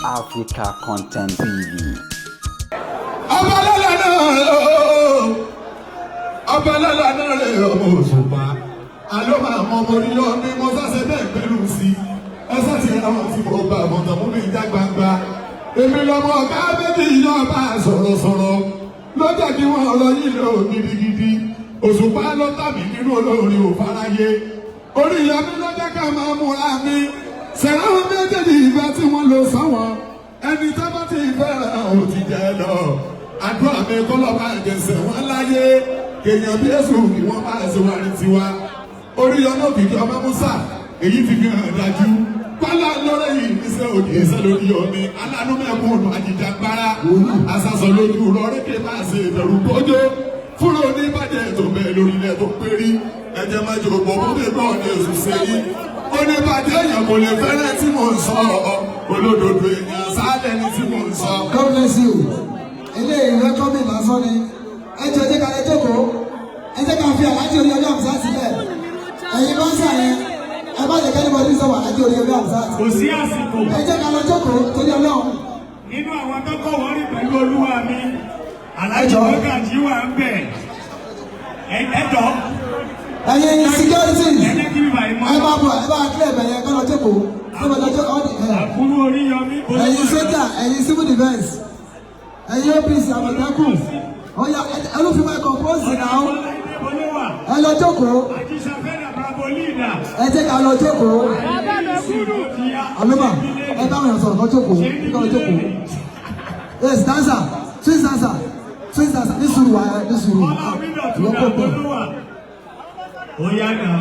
Africa Content TV. Obalola náà rè ọmọ Òṣùpá. Aloma Oriyomi mo sáṣẹ bẹ́ẹ̀ pẹ̀lú sí. Ẹ sáti àwọn tí mo bá àwọn tọmọ mi já gbangba. Èmi lọmọ ọ̀gá méjì yóò bá sọ̀rọ̀sọ̀rọ̀. Ló jẹ́ kí wọ́n lọ yìí lò gidigidi. Òṣùpá ló tàbí nínú olórin òfáráyé. Oriyomi ló jẹ́ ká máa múra mi. Sẹ̀ráwọn méjèèjì ìgbà tí wọ́n lò sọ́wọ́n. Ẹni tó bá ti fẹ́ràn ò ti jẹ lọ. Àdúrà mi kọ́ lọ́ bá jẹsẹ̀ wọn láyé. Èèyàn bí Èṣù ni wọ́n bá ṣe wà ní tiwa. Oriyomi òkìkí ọmọ Musa èyí ti fi hàn dájú. Pálá lọ́rẹ́ yìí níṣẹ́ òdì ẹsẹ̀ lórí omi. Alánú mẹ́kúnnù àjìjàgbara. Àṣàṣọ lójú rọríkè máa ṣe ìbẹ̀rù bójó. Fúnra oníbàjẹ́ tó bẹ́ẹ̀ lórílẹ̀ tó pérí. Ẹ̀jẹ̀ máa jò bọ̀ bó dé gbọ́ ní oṣù sẹ́yìn. Oníbàjẹ́ èèyàn kò lè fẹ́rẹ̀ tí mò ń sọ. Olódodo èèyàn sáálẹ̀ ni tí mò ń sọ. God bless you. Eléyìí rẹ́kọ́ mi lásán ni. Ẹ jẹ́ ká lè jókòó. Ẹ jẹ́ ká fi Alhaji Oriyomi Hamzat sílẹ̀. Ẹ̀yin bá ń sàyẹn. Ẹ bá jẹ́ kẹ́ni bọ́dí sọ̀rọ̀ Alhaji Oriyomi Hamzat. Kò sí àsìkò. Ẹ jẹ́ ká lọ jókòó torí Ọlọ́run. Nínú àwọn tó kọ̀ wọ́n rí pẹ̀lú Olúwa mi, Alhaji Bọ́gàjí wà ń bẹ̀. Ẹ jọ. Ẹ̀yin security. Ẹ bá bọ̀ ẹ bá kílẹ̀ bẹ̀yẹ kọ́ lọ jókòó. Àbúrò Oriyomi. Ẹ̀yin sójà, ẹ̀yin civil defence. Ẹ̀yin OPC Àmọ̀tẹ́kùn. Ọ̀ya Olufimo ẹ compose now. Ẹ lọ jókòó. Ẹ jẹ́ ká lọ jókòó. Aloma ẹ bá wọn sọ̀rọ̀ kọ́ jókòó. Kọ́ lọ jókòó. Yes, dancer, twins dancer, twins dancer. Ní sùúrù wa ní sùúrù. Ìwọ kò bọ̀. Oya na.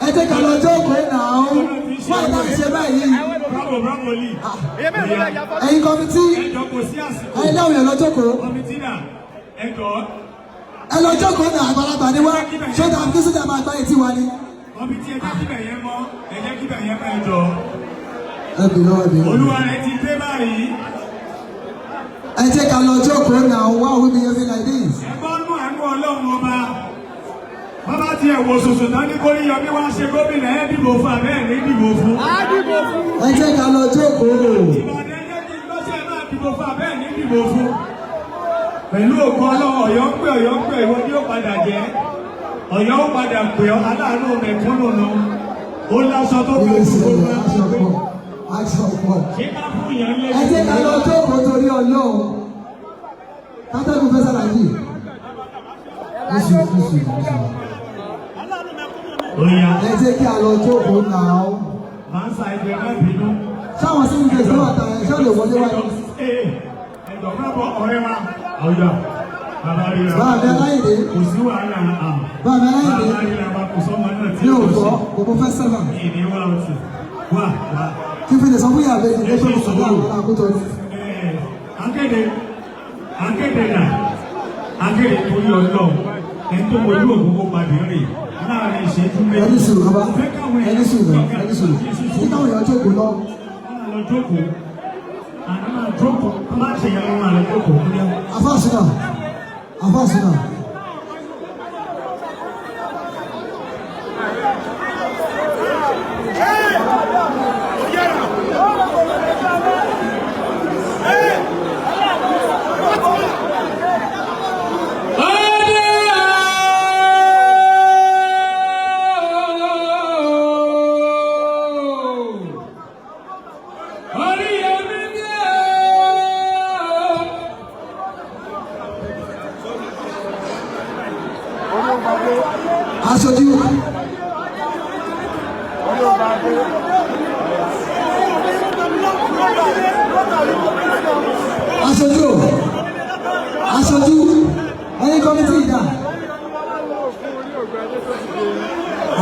Ẹ jẹ́ ká lọ jókòó now. Wọ́n ìbá ṣe báyìí. Ẹ̀yin kọ́mítì. Ẹ̀yin dáhùn yẹn lọ jókòó. Ẹ lọ jókòó náà àgbàlagbà ni wá. Ṣé o tàbí kí sójà máa gbá etí wa ni? Kọ́mítì ẹ jẹ́ kíbẹ̀ yẹn mọ́, ẹ jẹ́ kíbẹ̀ yẹn mọ́ ẹjọ́. Ẹ bì lọ́wọ́ bí. Olúwa rẹ̀ ti dé báyìí. Ẹ jẹ́ ká lọ jókòó náà. Why we behaving like this? Ẹgbọ́n nú àánú Ọlọ́run ọba. Bàbá ti ẹ̀wọ̀ ṣoṣo náà ní Oriyomi wá ṣe gómìnà ẹ̀ dìbò fún abẹ́ẹ̀ ní dìbò fún. Ẹ jẹ́ ká lọ jókòó. Ìbàdàn ẹgbẹ́ kí n lọ́sẹ̀ máa dìbò fún abẹ́ẹ̀ ní dìbò fún. Pẹ̀lú òkú Ọlọ́run Ọ̀yọ́ ń pè ìwọ ni ó padà jẹ́. Ọ̀yọ́ ó padà pè ọ́ aláàánú mẹ̀kúnnù nù. Ó láṣọ tó bá ti kó lọ. Ṣé ká fún ìyẹn lé? Ẹ jẹ́ ká lọ jókòó torí Ọlọ́run. Kátẹ́kùn fẹ́ sàlàyé. Ẹ jẹ́ kí a lọ jókòó náà. Máa ń sa ẹgbẹ́ náà bínú. Ṣáwọn sí ìgbésẹ̀ sí wàtà ẹ̀ ṣọ́ lè wọlé wáyé. Ẹ̀dọ̀ máa bọ̀ ọ̀rẹ́ wa. Ọ̀yọ́. Bàbá rí ra. Bàbá mi aláìdé. Kò sí wàhálà àmì. Bàbá mi aláìdé. Bàbá rí ra wa kò sọ́mọ náà tí yóò gbọ́ gbogbo fẹ́ sẹ́fà. Ìní wà ọ̀tún. Wà. Kí fi lè sọ fún ìyàwó ẹni tó ń sọ̀rọ̀ àwọn àkótó ni. Akéde náà. Akéde torí Ọlọ́run. Ẹni tó wọlé òkúkó padì rè. Láàárín ìṣẹ́jú méjì. Ẹni sùúrù bàbá. Ẹni sùúrù. Ẹni sùúrù. Kí táwọn èèyàn jókòó lọ. Afásùnà. Afásùnà. Aṣojú. Aṣojú. Aṣojú. Ẹni kọ́mítì ìdá.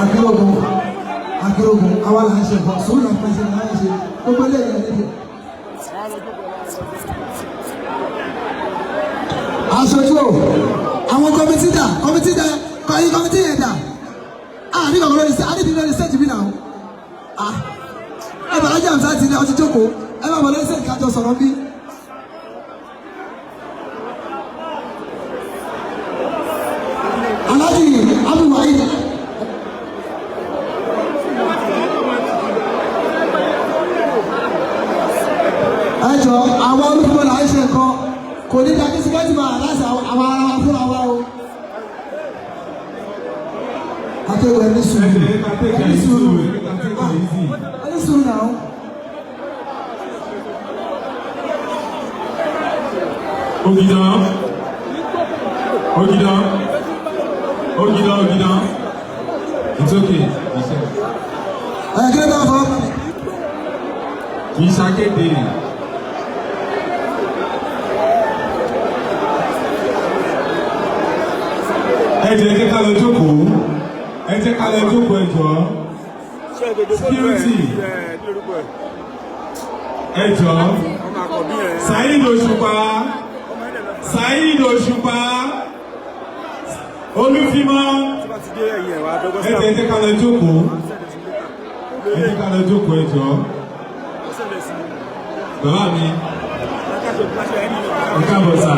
Akérògùn. Akérògùn. Àwa là ń ṣe bọ̀. Sùúrù náà pèsè náà ń ṣe. Gbogbo ilé ìyá níbi. Aṣojú. Àwọn kọ́mítì dà. Kọ́mítì dà. Kọ́yìn kọ́mítì yẹn dà. Ní kọ̀ọ̀kan lórí sẹ́ẹ̀, àdìdì lórí sẹ́ẹ̀ tìbí náà. Ẹ bàá jẹ́ àmì sáà ti ní ọtí jókòó. Ẹ bá bọ̀ lórí sẹ́ẹ̀ kájọ sọ̀rọ̀ bí. Alhaji Abdulwahid. jọ àwọn olùkọ́ là ń ṣe nǹkan kò ní dájú sí kẹ́tì máa láti àwọn ara wa fúnra wa o. Akéwì ẹni sùúrù ẹni sùúrù ẹni sùúrù náà. Ogidan. It's okay. Kí ló bá fọ́? Kì í ṣàkéde. Ẹ jẹ́ ká lọ jókòó. Ẹ jẹ́ ká lọ jókòó ẹ jọ̀ọ́. Security. Ẹ jọ̀ọ́. Saheed Òṣùpá. Olúfimọ́. Ẹ jẹ́ ká lọ jókòó. Ẹ jẹ́ ká lọ jókòó ẹ jọ̀ọ́. Bàbá mi. Ẹ káàbọ̀ sà.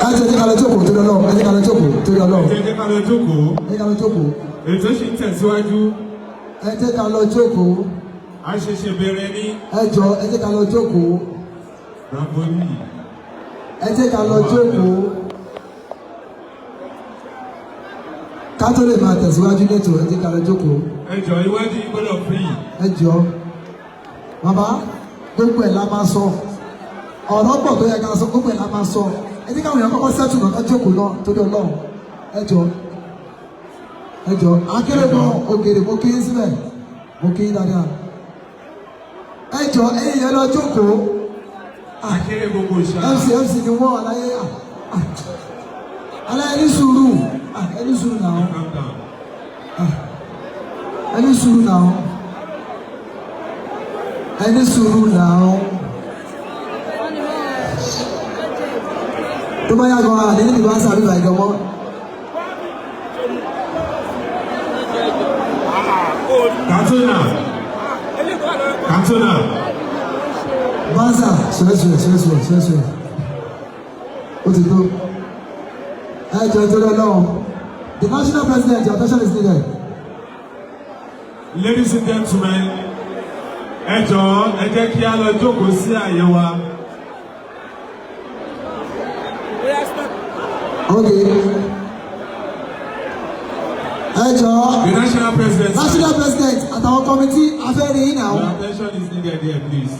Ẹ jẹ́ ká lọ jókòó torí Ọlọ́run. Ẹ jẹ́ ká lọ jókòó torí Ọlọ́run. Ẹ jẹ́ ká lọ jókòó. Ẹ jẹ́ ká lọ jókòó. Ètò ṣì ń tẹ̀síwájú. Ẹ jẹ́ ká lọ jókòó. A ṣẹ̀ṣẹ̀ bẹ̀rẹ̀ ní. Ẹ jọ̀ọ́ ẹ jẹ́ ká lọ jókòó. Ramboli. Ẹ jẹ́ ká lọ jókòó. Ká tó lè máa tẹ̀síwájú lẹ́tọ̀ ẹ jẹ́ ká lọ jókòó. Ẹ jọ̀ọ́ iwájú gbọ́dọ̀ free. Ẹ jọ̀ọ́ bàbá gbogbo ẹ̀ la máa sọ ọ̀rọ̀ pọ̀ tó yẹ ká sọ gbogbo ẹ̀ la máa sọ ẹ jẹ́ káwọn èèyàn kọ́kọ́ sẹ́tù náà ká jókòó náà torí Ọlọ́run. Ẹ jọ̀ọ́ akérèmọ ògèrè mo kí yín síbẹ̀ mo kí yín dáadáa. Ẹ jọ̀ọ́ ẹ̀yin yẹn lọ jókòó. Akéré gbogbo ìṣá. MC ni wọ́n aláyé ẹni sùúrù ẹni sùúrù náà ẹni sùúrù náà ẹni sùúrù náà tó bá yà gan àdéhùn ìlú àṣà àbíbà ìjọmọ́. Kantona. Banza sùrẹ́sùrẹ́ ó ti tó. Ẹ jọ̀ọ́ ìtọ́jú Ọlọ́run. The national president, your attention is needed. Ladies and gentlemen, ẹ jọ̀ọ́ ẹ jẹ́ kí a lọ jókòó sí àyè wa. Okay. Ẹ jọ̀ọ́. The national president. National president àtàwọn kọ́mítì afẹ́rí yìí náà. Your attention is needed here, please.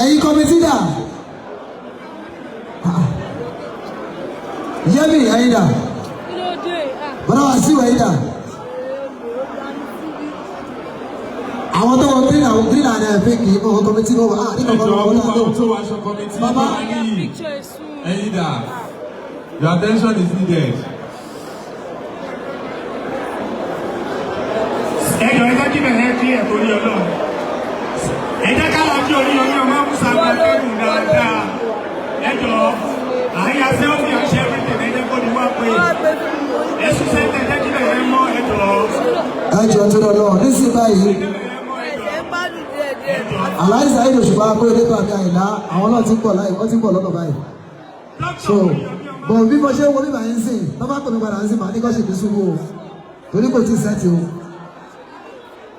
Ẹ̀yin kọ́mítì dà. Yẹ́mi ẹ̀yin dà. Bọ́dá wá sí ẹ̀yin dà. Àwọn tó wọ green and pink yìí kọ́ kọ́mítì náà wà. Ẹ jọ̀ọ́ àwọn tó wọ aṣọ kọ́mítì náà wà níyì. Ẹ̀yin dà. Your attention is needed. Ẹ jọ̀ọ́ ẹ jẹ́ kí bẹ̀rẹ̀ kí ẹ̀ torí Ọlọ́run. Ẹ jẹ́ ká lọ kí Oriyomi ọmọ Musa gbàgbẹ́gùn dáadáa. Ẹ jọ̀ọ́ àyà sẹ́wọ́n yà ṣe everything ẹ jẹ́ kó ní wá pé ẹ̀sùn sẹ́ńtẹ̀ jẹ́ kí bẹ̀rẹ̀ mọ́ ẹ jọ̀ọ́. Ẹ jọ̀ọ́ tó lọ nísìnyí báyìí. Aláìsàn Saheed Òṣùpá kó ilé tó àbí àyìnlá àwọn náà ti ń bọ̀ lọ́nà báyìí. So bọ̀ bí mo ṣe wo bíbá yín sìn lọ́ba pè mí padà ń sìn màá ní kọ́ ṣèkí ṣubú o torí kò tí ì sẹ́ẹ̀tì o.